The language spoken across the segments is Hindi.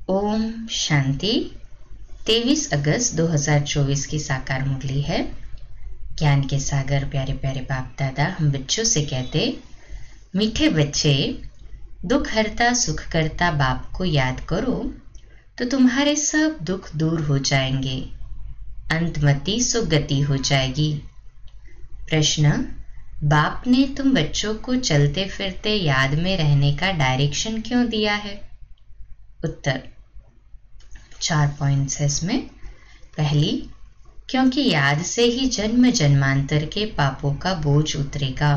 ओम शांति। 23 अगस्त 2024 की साकार मुरली है। ज्ञान के सागर प्यारे प्यारे बाप दादा हम बच्चों से कहते, मीठे बच्चे, दुख हरता सुख करता बाप को याद करो तो तुम्हारे सब दुख दूर हो जाएंगे, अंतमति सुगति हो जाएगी। प्रश्न, बाप ने तुम बच्चों को चलते फिरते याद में रहने का डायरेक्शन क्यों दिया है? उत्तर, 4 पॉइंट्स है इसमें। पहली, क्योंकि याद से ही जन्म जन्मांतर के पापों का बोझ उतरेगा।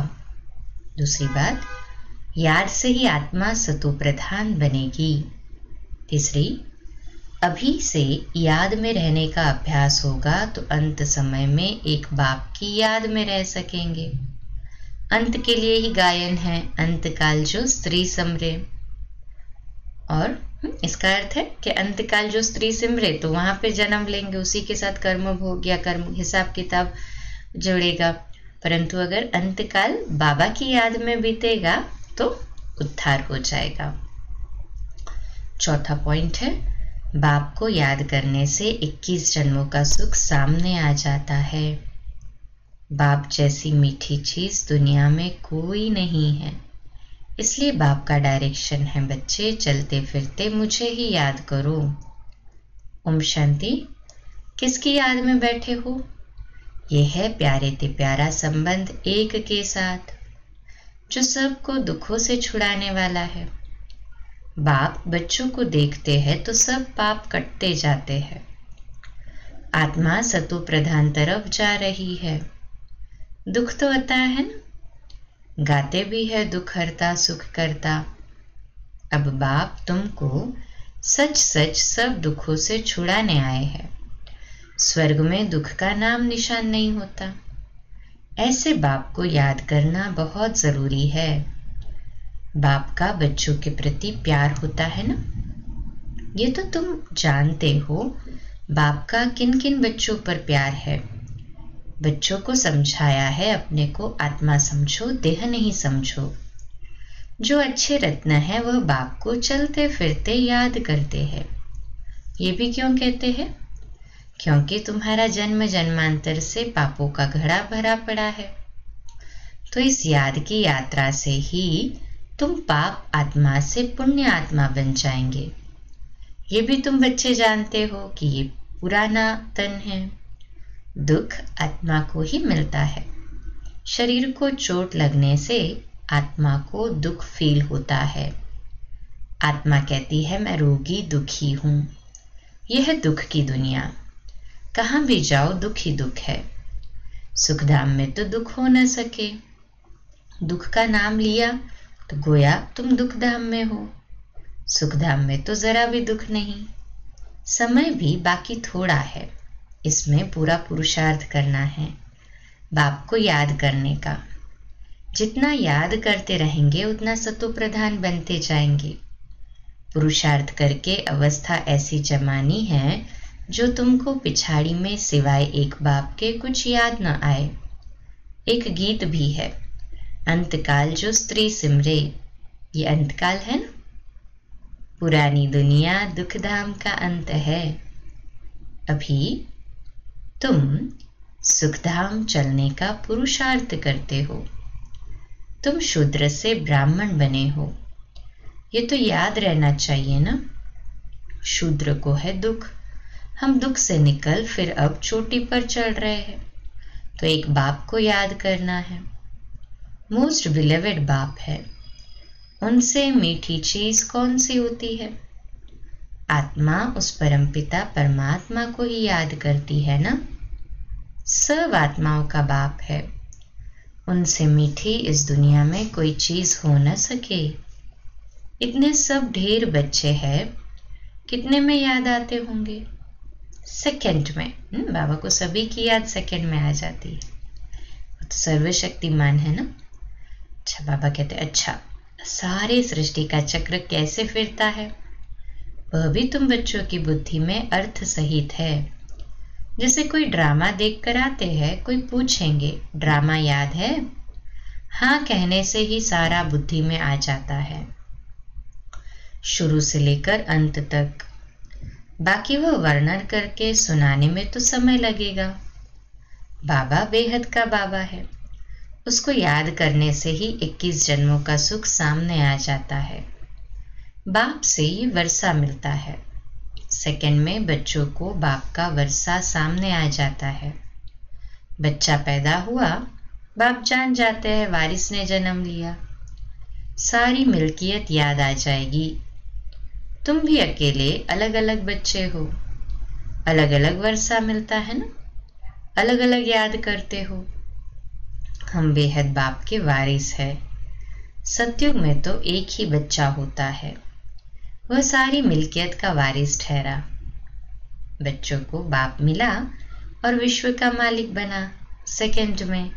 दूसरी बात, याद से ही आत्मा सतो प्रधान बनेगी। तीसरी, अभी से याद में रहने का अभ्यास होगा तो अंत समय में एक बाप की याद में रह सकेंगे। अंत के लिए ही गायन है, अंतकाल जो स्त्री समरे। और इसका अर्थ है कि अंतकाल जो स्त्री सिमरे तो वहां पे जन्म लेंगे, उसी के साथ कर्म भोग या कर्म हिसाब किताब जुड़ेगा। परंतु अगर अंतकाल बाबा की याद में बीतेगा तो उद्धार हो जाएगा। चौथा पॉइंट है, बाप को याद करने से 21 जन्मों का सुख सामने आ जाता है। बाप जैसी मीठी चीज दुनिया में कोई नहीं है, इसलिए बाप का डायरेक्शन है, बच्चे चलते फिरते मुझे ही याद करो। ओम शांति। किसकी याद में बैठे हो? ये है प्यारे ते प्यारा संबंध एक के साथ, जो सबको दुखों से छुड़ाने वाला है। बाप बच्चों को देखते हैं तो सब पाप कटते जाते हैं। आत्मा सतो प्रधान तरफ जा रही है। दुख तो आता है ना, गाते भी है दुख हरता सुख करता। अब बाप तुमको सच सच सब दुखों से छुड़ाने आए हैं। स्वर्ग में दुख का नाम निशान नहीं होता। ऐसे बाप को याद करना बहुत जरूरी है। बाप का बच्चों के प्रति प्यार होता है ना, ये तो तुम जानते हो। बाप का किन किन बच्चों पर प्यार है। बच्चों को समझाया है अपने को आत्मा समझो, देह नहीं समझो। जो अच्छे रत्न है वह बाप को चलते फिरते याद करते हैं। ये भी क्यों कहते हैं? क्योंकि तुम्हारा जन्म जन्मांतर से पापों का घड़ा भरा पड़ा है। तो इस याद की यात्रा से ही तुम पाप आत्मा से पुण्य आत्मा बन जाएंगे। ये भी तुम बच्चे जानते हो कि ये पुराना तन है। दुख आत्मा को ही मिलता है। शरीर को चोट लगने से आत्मा को दुख फील होता है। आत्मा कहती है मैं रोगी दुखी हूं। यह है दुख की दुनिया। कहां भी जाओ दुख ही दुख है। सुखधाम में तो दुख हो न सके। दुख का नाम लिया तो गोया तुम दुखधाम में हो। सुखधाम में तो जरा भी दुख नहीं। समय भी बाकी थोड़ा है, इसमें पूरा पुरुषार्थ करना है बाप को याद करने का। जितना याद करते रहेंगे उतना सतो प्रधान बनते जाएंगे। पुरुषार्थ करके अवस्था ऐसी जमानी है जो तुमको पिछाड़ी में सिवाय एक बाप के कुछ याद न आए। एक गीत भी है, अंतकाल जो स्त्री सिमरे। ये अंतकाल है ना, पुरानी दुनिया दुखधाम का अंत है। अभी तुम सुखधाम चलने का पुरुषार्थ करते हो। तुम शूद्र से ब्राह्मण बने हो, ये तो याद रहना चाहिए ना। शूद्र को है दुख, हम दुख से निकल फिर अब चोटी पर चढ़ रहे हैं, तो एक बाप को याद करना है। मोस्ट बिलीवेड बाप है। उनसे मीठी चीज कौन सी होती है? आत्मा उस परमपिता परमात्मा को ही याद करती है ना। सब आत्माओं का बाप है। उनसे मीठी इस दुनिया में कोई चीज हो न सके। इतने सब ढेर बच्चे हैं, कितने में याद आते होंगे? सेकंड में। बाबा को सभी की याद सेकंड में आ जाती है, तो सर्वशक्तिमान है ना। अच्छा, बाबा कहते अच्छा, सारे सृष्टि का चक्र कैसे फिरता है वह भी तुम बच्चों की बुद्धि में अर्थ सहित है। जैसे कोई ड्रामा देख कर आते हैं, कोई पूछेंगे ड्रामा याद है? हाँ कहने से ही सारा बुद्धि में आ जाता है। शुरू से लेकर अंत तक बाकी वह वर्णन करके सुनाने में तो समय लगेगा। बाबा बेहद का बाबा है, उसको याद करने से ही 21 जन्मों का सुख सामने आ जाता है। बाप से ही वर्षा मिलता है, सेकंड में बच्चों को बाप का वर्षा सामने आ जाता है। बच्चा पैदा हुआ, बाप जान जाते हैं वारिस ने जन्म लिया, सारी मिल्कियत याद आ जाएगी। तुम भी अकेले अलग अलग बच्चे हो, अलग अलग वर्षा मिलता है ना, अलग अलग याद करते हो। हम बेहद बाप के वारिस है। सतयुग में तो एक ही बच्चा होता है, वह सारी मिल्कियत का वारिस ठहरा। बच्चों को बाप मिला और विश्व का मालिक बना। सेकंड में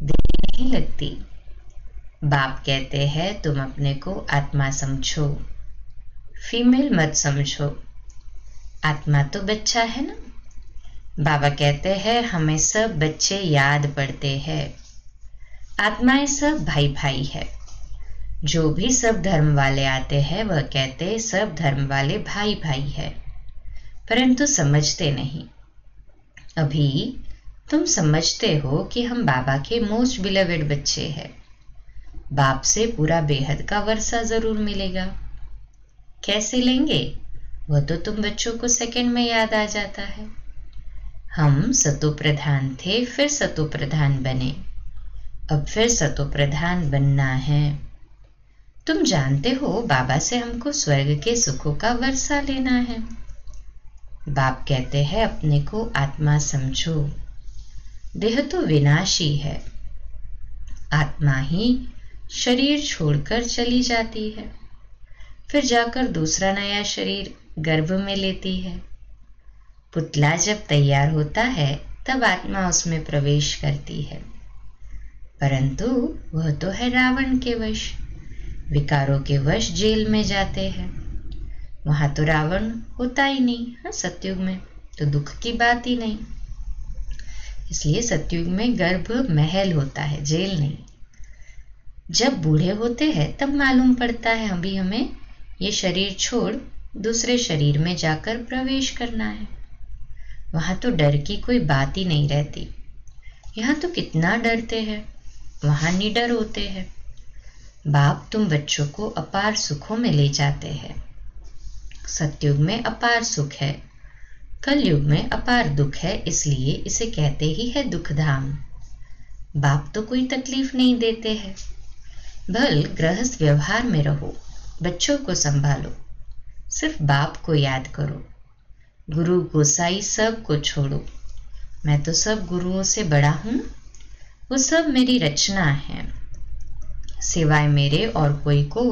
देर नहीं लगती। बाप कहते हैं तुम अपने को आत्मा समझो, फीमेल मत समझो। आत्मा तो बच्चा है ना। बाबा कहते हैं हमें सब बच्चे याद पड़ते हैं। आत्माएं सब भाई भाई है। जो भी सब धर्म वाले आते हैं वह कहते सब धर्म वाले भाई भाई है, परंतु समझते नहीं। अभी तुम समझते हो कि हम बाबा के मोस्ट बिलवेड बच्चे हैं। बाप से पूरा बेहद का वर्षा जरूर मिलेगा। कैसे लेंगे वह तो तुम बच्चों को सेकंड में याद आ जाता है। हम सतो प्रधान थे, फिर सतो प्रधान बने, अब फिर सतो प्रधान बनना है। तुम जानते हो बाबा से हमको स्वर्ग के सुखों का वर्षा लेना है। बाप कहते हैं अपने को आत्मा समझो। देह तो विनाशी है, आत्मा ही शरीर छोड़कर चली जाती है, फिर जाकर दूसरा नया शरीर गर्भ में लेती है। पुतला जब तैयार होता है तब आत्मा उसमें प्रवेश करती है, परंतु वह तो है रावण के वश, विकारों के वश जेल में जाते हैं। वहां तो रावण होता ही नहीं। हाँ, सतयुग में तो दुख की बात ही नहीं, इसलिए सतयुग में गर्भ महल होता है, जेल नहीं। जब बूढ़े होते हैं तब मालूम पड़ता है अभी हमें ये शरीर छोड़ दूसरे शरीर में जाकर प्रवेश करना है। वहां तो डर की कोई बात ही नहीं रहती। यहाँ तो कितना डरते हैं, वहां निडर होते हैं। बाप तुम बच्चों को अपार सुखों में ले जाते हैं। सतयुग में अपार सुख है, कलयुग में अपार दुख है, इसलिए इसे कहते ही है दुख धाम। बाप तो कोई तकलीफ नहीं देते हैं। भल गृहस्थ व्यवहार में रहो, बच्चों को संभालो, सिर्फ बाप को याद करो। गुरु गोसाई सब को छोड़ो। मैं तो सब गुरुओं से बड़ा हूं, वो सब मेरी रचना है। सिवाय मेरे और कोई को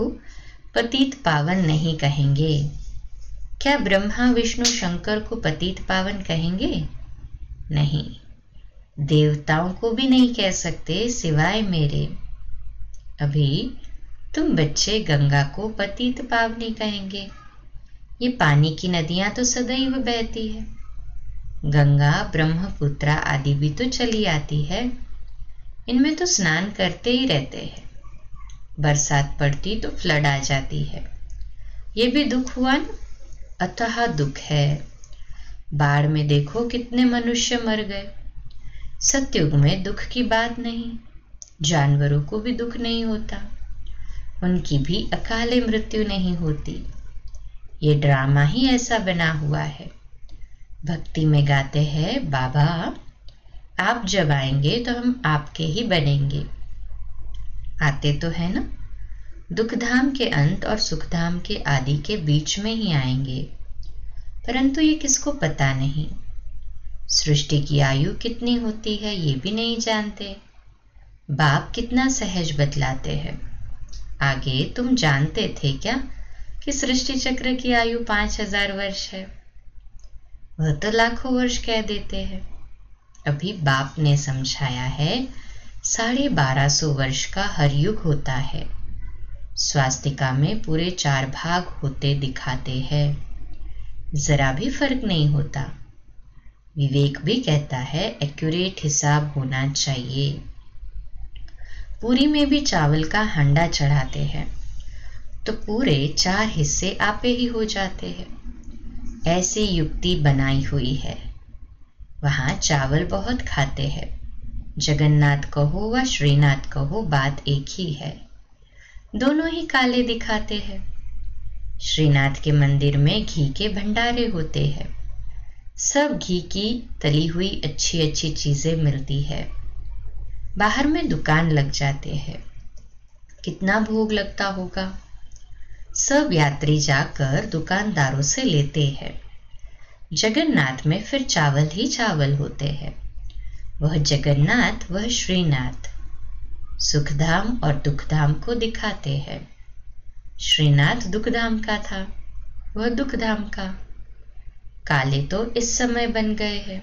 पतित पावन नहीं कहेंगे। क्या ब्रह्मा विष्णु शंकर को पतित पावन कहेंगे? नहीं, देवताओं को भी नहीं कह सकते सिवाय मेरे। अभी तुम बच्चे गंगा को पतित पावनी कहेंगे। ये पानी की नदियां तो सदैव बहती है। गंगा ब्रह्मपुत्रा आदि भी तो चली आती है, इनमें तो स्नान करते ही रहते हैं। बरसात पड़ती तो फ्लड आ जाती है, ये भी दुख हुआ ना, अथाह दुख है। बाढ़ में देखो कितने मनुष्य मर गए। सतयुग में दुख की बात नहीं, जानवरों को भी दुख नहीं होता, उनकी भी अकाले मृत्यु नहीं होती। ये ड्रामा ही ऐसा बना हुआ है। भक्ति में गाते हैं बाबा आप जब आएंगे तो हम आपके ही बनेंगे। आते तो है ना, दुखधाम के अंत और सुखधाम के आदि के बीच में ही आएंगे, परंतु ये किसको पता नहीं। सृष्टि की आयु कितनी होती है ये भी नहीं जानते। बाप कितना सहज बतलाते हैं। आगे तुम जानते थे क्या कि सृष्टि चक्र की आयु 5000 वर्ष है? वह तो लाखों वर्ष कह देते हैं। अभी बाप ने समझाया है 1250 वर्ष का हर युग होता है। स्वास्तिका में पूरे 4 भाग होते दिखाते हैं, जरा भी फर्क नहीं होता। विवेक भी कहता है एक्यूरेट हिसाब होना चाहिए। पूरी में भी चावल का हंडा चढ़ाते हैं तो पूरे 4 हिस्से आपे ही हो जाते हैं। ऐसी युक्ति बनाई हुई है। वहां चावल बहुत खाते हैं। जगन्नाथ कहो व श्रीनाथ कहो, बात एक ही है। दोनों ही काले दिखाते हैं। श्रीनाथ के मंदिर में घी के भंडारे होते हैं। सब घी की तली हुई अच्छी अच्छी चीजें मिलती है। बाहर में दुकान लग जाते हैं। कितना भोग लगता होगा। सब यात्री जाकर दुकानदारों से लेते हैं। जगन्नाथ में फिर चावल ही चावल होते हैं। वह जगन्नाथ, वह श्रीनाथ सुखधाम और दुखधाम को दिखाते हैं। श्रीनाथ दुखधाम का था, वह दुखधाम का। काले तो इस समय बन गए हैं,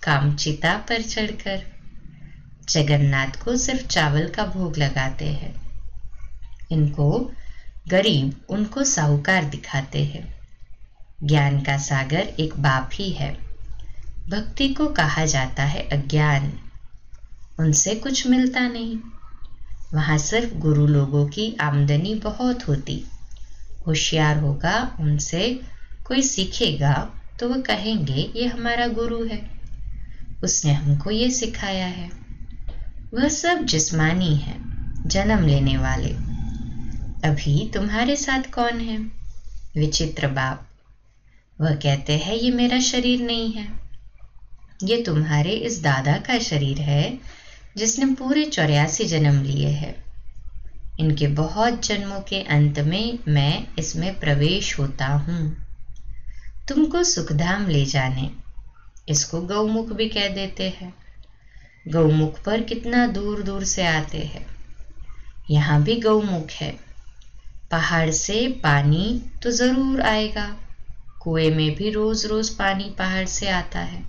कामचिता पर चढ़कर। जगन्नाथ को सिर्फ चावल का भोग लगाते हैं। इनको गरीब, उनको साहूकार दिखाते हैं। ज्ञान का सागर एक बाप ही है। भक्ति को कहा जाता है अज्ञान। उनसे कुछ मिलता नहीं। वहां सिर्फ गुरु लोगों की आमदनी बहुत होती। होशियार होगा, उनसे कोई सीखेगा तो वह कहेंगे ये हमारा गुरु है, उसने हमको ये सिखाया है। वह सब जिस्मानी है, जन्म लेने वाले। अभी तुम्हारे साथ कौन है? विचित्र बाप। वह कहते हैं ये मेरा शरीर नहीं है, ये तुम्हारे इस दादा का शरीर है जिसने पूरे 84 जन्म लिए हैं। इनके बहुत जन्मों के अंत में मैं इसमें प्रवेश होता हूं। तुमको सुखधाम ले जाने, इसको गौमुख भी कह देते हैं। गौमुख पर कितना दूर दूर से आते हैं। यहां भी गौमुख है। पहाड़ से पानी तो जरूर आएगा। कुएं में भी रोज रोज पानी पहाड़ से आता है।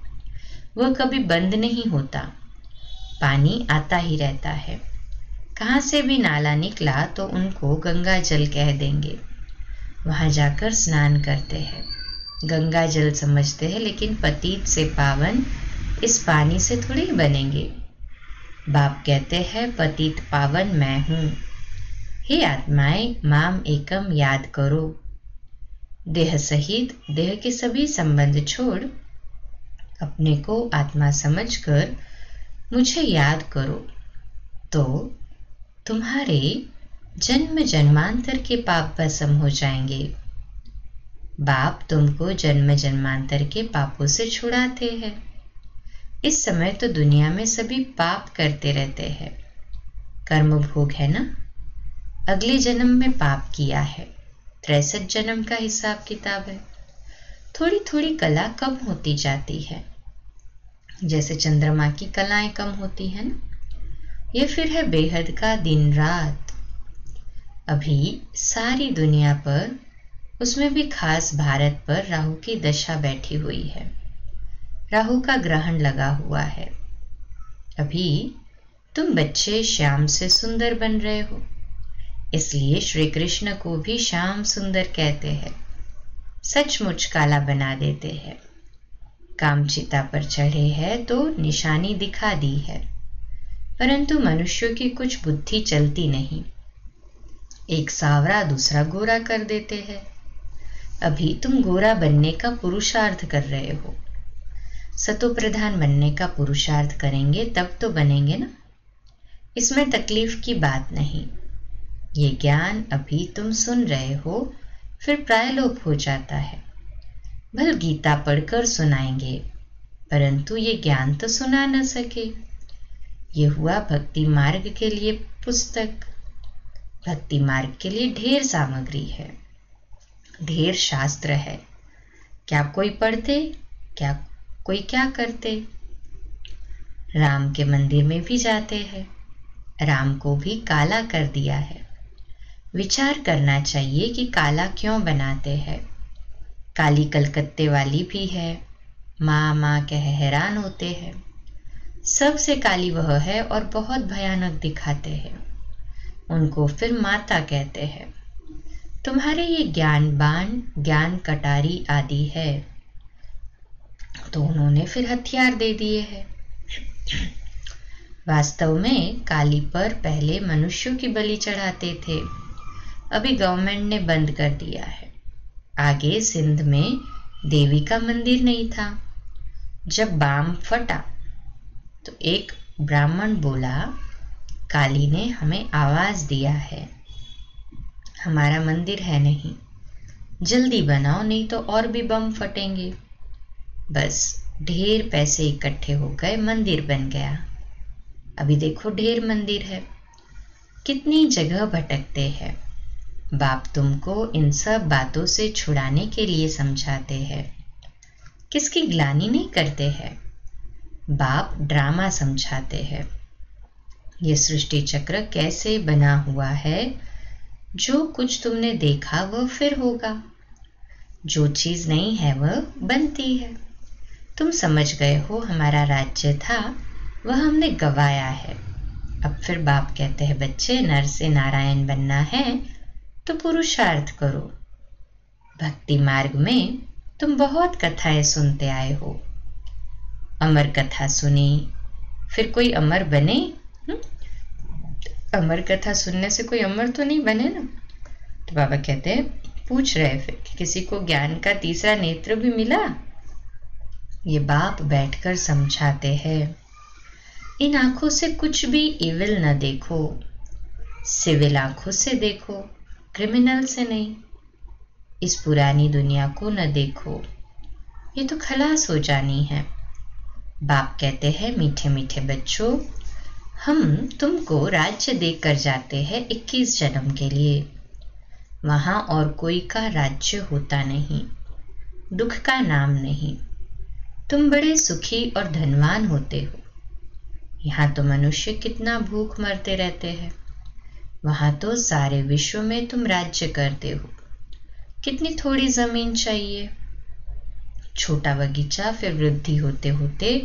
वह कभी बंद नहीं होता, पानी आता ही रहता है। कहाँ से भी नाला निकला तो उनको गंगा जल कह देंगे। वहां जाकर स्नान करते हैं। गंगा जल समझते हैं, लेकिन पतित से पावन इस पानी से थोड़ी बनेंगे। बाप कहते हैं पतित पावन मैं हूं। हे आत्माएं, माम एकम याद करो। देह सहित देह के सभी संबंध छोड़ अपने को आत्मा समझकर मुझे याद करो, तो तुम्हारे जन्म जन्मांतर के पाप भस्म हो जाएंगे। बाप तुमको जन्म जन्मांतर के पापों से छुड़ाते हैं। इस समय तो दुनिया में सभी पाप करते रहते हैं। कर्म भोग है ना। अगले जन्म में पाप किया है। 63 जन्म का हिसाब किताब है। थोड़ी थोड़ी कला कम होती जाती है, जैसे चंद्रमा की कलाएं कम होती हैं ना। ये फिर है बेहद का दिन रात। अभी सारी दुनिया पर, उसमें भी खास भारत पर राहु की दशा बैठी हुई है। राहु का ग्रहण लगा हुआ है। अभी तुम बच्चे श्याम से सुंदर बन रहे हो, इसलिए श्री कृष्ण को भी श्याम सुंदर कहते हैं। सचमुच काला बना देते हैं। कामचिता पर चढ़े हैं तो निशानी दिखा दी है, परंतु मनुष्यों की कुछ बुद्धि चलती नहीं। एक सावरा दूसरा गोरा कर देते हैं। अभी तुम गोरा बनने का पुरुषार्थ कर रहे हो। सतो प्रधान बनने का पुरुषार्थ करेंगे तब तो बनेंगे ना। इसमें तकलीफ की बात नहीं। ये ज्ञान अभी तुम सुन रहे हो, फिर प्रायलोप हो जाता है। भल गीता पढ़कर सुनाएंगे, परंतु ये ज्ञान तो सुना न सके। ये हुआ भक्ति मार्ग के लिए पुस्तक। भक्ति मार्ग के लिए ढेर सामग्री है, ढेर शास्त्र है। क्या कोई पढ़ते, क्या कोई क्या करते। राम के मंदिर में भी जाते हैं। राम को भी काला कर दिया है। विचार करना चाहिए कि काला क्यों बनाते हैं। काली कलकत्ते वाली भी है। माँ माँ कह हैरान होते हैं। सबसे काली वह है और बहुत भयानक दिखाते हैं। उनको फिर माता कहते हैं। तुम्हारे ये ज्ञान बाण, ज्ञान कटारी आदि है, तो उन्होंने फिर हथियार दे दिए हैं। वास्तव में काली पर पहले मनुष्यों की बलि चढ़ाते थे। अभी गवर्नमेंट ने बंद कर दिया है। आगे सिंध में देवी का मंदिर नहीं था। जब बम फटा तो एक ब्राह्मण बोला, काली ने हमें आवाज दिया है, हमारा मंदिर है नहीं, जल्दी बनाओ नहीं तो और भी बम फटेंगे। बस ढेर पैसे इकट्ठे हो गए, मंदिर बन गया। अभी देखो ढेर मंदिर है। कितनी जगह भटकते हैं। बाप तुमको इन सब बातों से छुड़ाने के लिए समझाते हैं, किसकी ग्लानि नहीं करते हैं। बाप ड्रामा समझाते हैं। ये सृष्टि चक्र कैसे बना हुआ है, जो कुछ तुमने देखा वह फिर होगा, जो चीज नहीं है वह बनती है। तुम समझ गए हो हमारा राज्य था वह हमने गवाया है। अब फिर बाप कहते हैं, बच्चे नर से नारायण बनना है तो पुरुषार्थ करो। भक्ति मार्ग में तुम बहुत कथाएं सुनते आए हो, अमर कथा सुनी, फिर कोई अमर बने? अमर कथा सुनने से कोई अमर तो नहीं बने ना। तो बाबा कहते हैं, पूछ रहे फिर कि किसी को ज्ञान का तीसरा नेत्र भी मिला? ये बाप बैठकर समझाते हैं, इन आंखों से कुछ भी इविल न देखो, सिविल आंखों से देखो, क्रिमिनल से नहीं। इस पुरानी दुनिया को न देखो, ये तो खलास हो जानी है। बाप कहते हैं, मीठे मीठे बच्चों, हम तुमको राज्य देकर जाते हैं 21 जन्म के लिए। वहां और कोई का राज्य होता नहीं, दुख का नाम नहीं। तुम बड़े सुखी और धनवान होते हो। यहाँ तो मनुष्य कितना भूख मरते रहते हैं, वहां तो सारे विश्व में तुम राज्य करते हो। कितनी थोड़ी जमीन चाहिए, छोटा बगीचा फिर वृद्धि होते होते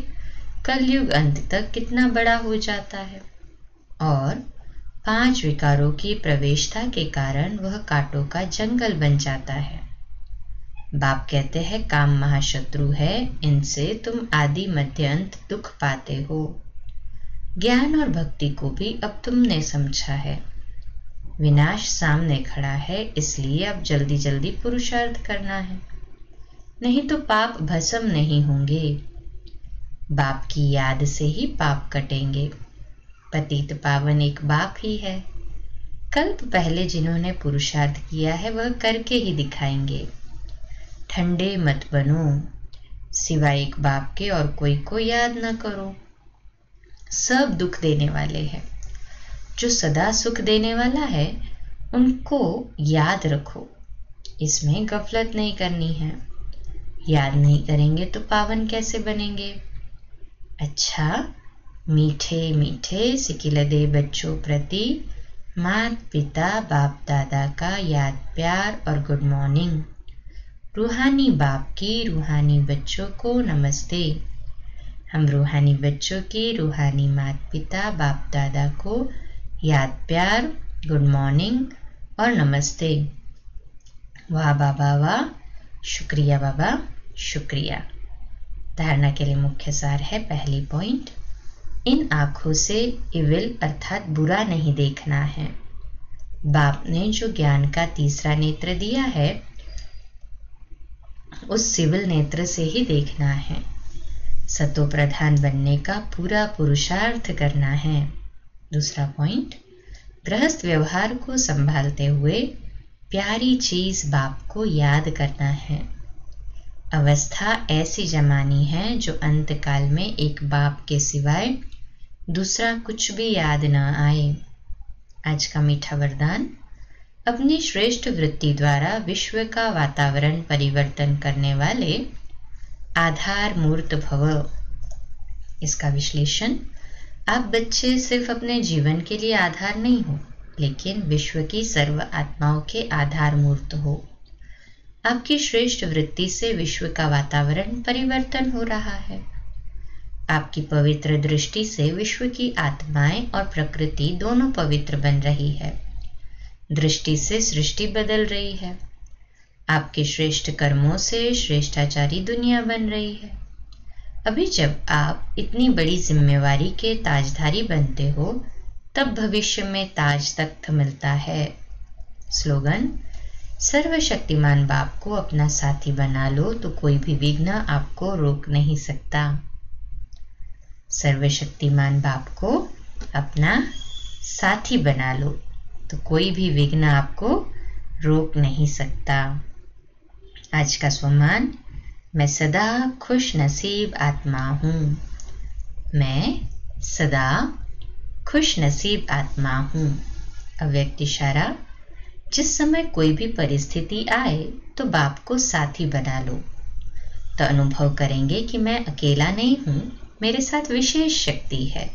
कलयुग अंत तक कितना बड़ा हो जाता है, और 5 विकारों की प्रवेशता के कारण वह कांटों का जंगल बन जाता है। बाप कहते हैं, काम महाशत्रु है, इनसे तुम आदि मध्य अंत दुख पाते हो। ज्ञान और भक्ति को भी अब तुमने समझा है। विनाश सामने खड़ा है, इसलिए अब जल्दी जल्दी पुरुषार्थ करना है, नहीं तो पाप भस्म नहीं होंगे। बाप की याद से ही पाप कटेंगे। पतित पावन एक बाप ही है। कल्प पहले जिन्होंने पुरुषार्थ किया है वह करके ही दिखाएंगे। ठंडे मत बनो, सिवाय एक बाप के और कोई को याद न करो। सब दुख देने वाले हैं, जो सदा सुख देने वाला है उनको याद रखो, इसमें गफलत नहीं करनी है। याद नहीं करेंगे तो पावन कैसे बनेंगे? अच्छा, मीठे मीठे सिकिलदे बच्चों प्रति माता पिता बाप दादा का याद प्यार और गुड मॉर्निंग। रूहानी बाप की रूहानी बच्चों को नमस्ते। हम रूहानी बच्चों की रूहानी माता पिता बाप दादा को याद प्यार, गुड मॉर्निंग और नमस्ते। वाह बाबा वाह, शुक्रिया बाबा शुक्रिया। धारणा के लिए मुख्य सार है, पहली पॉइंट, इन आंखों से इविल अर्थात बुरा नहीं देखना है। बाप ने जो ज्ञान का तीसरा नेत्र दिया है उस सिविल नेत्र से ही देखना है। सतो प्रधान बनने का पूरा पुरुषार्थ करना है। दूसरा पॉइंट, गृहस्थ व्यवहार को संभालते हुए प्यारी चीज बाप को याद करना है। अवस्था ऐसी जमानी है जो अंत काल में एक बाप के सिवाय दूसरा कुछ भी याद न आए। आज का मीठा वरदान, अपनी श्रेष्ठ वृत्ति द्वारा विश्व का वातावरण परिवर्तन करने वाले आधार मूर्त भव। इसका विश्लेषण, आप बच्चे सिर्फ अपने जीवन के लिए आधार नहीं हो, लेकिन विश्व की सर्व आत्माओं के आधार मूर्त हो। आपकी श्रेष्ठ वृत्ति से विश्व का वातावरण परिवर्तन हो रहा है। आपकी पवित्र दृष्टि से विश्व की आत्माएं और प्रकृति दोनों पवित्र बन रही है। दृष्टि से सृष्टि बदल रही है। आपके श्रेष्ठ कर्मों से श्रेष्ठाचारी दुनिया बन रही है। अभी जब आप इतनी बड़ी जिम्मेवारी के ताजधारी बनते हो, तब भविष्य में ताज तख्त मिलता है। स्लोगन, सर्वशक्तिमान बाप को अपना साथी बना लो तो कोई भी विघ्न आपको रोक नहीं सकता। सर्वशक्तिमान बाप को अपना साथी बना लो तो कोई भी विघ्न आपको रोक नहीं सकता। आज का स्वमान, मैं सदा खुश नसीब आत्मा हूँ। मैं सदा खुश नसीब आत्मा हूँ। अव्यक्त इशारा, जिस समय कोई भी परिस्थिति आए तो बाप को साथी बना लो तो अनुभव करेंगे कि मैं अकेला नहीं हूँ, मेरे साथ विशेष शक्ति है।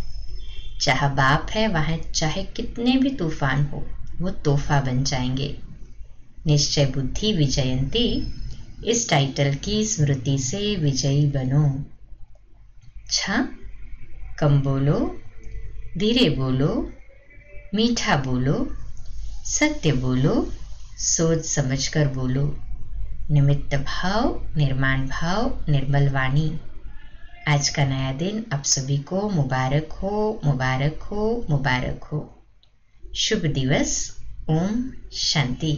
जहाँ बाप है वहाँ चाहे कितने भी तूफान हो वो तोहफा बन जाएंगे। निश्चय बुद्धि विजयंती, इस टाइटल की स्मृति से विजयी बनो। अच्छा, कम बोलो, धीरे बोलो, मीठा बोलो, सत्य बोलो, सोच समझकर बोलो। निमित्त भाव, निर्माण भाव, निर्मल वाणी। आज का नया दिन आप सभी को मुबारक हो, मुबारक हो, मुबारक हो। शुभ दिवस। ओम शांति।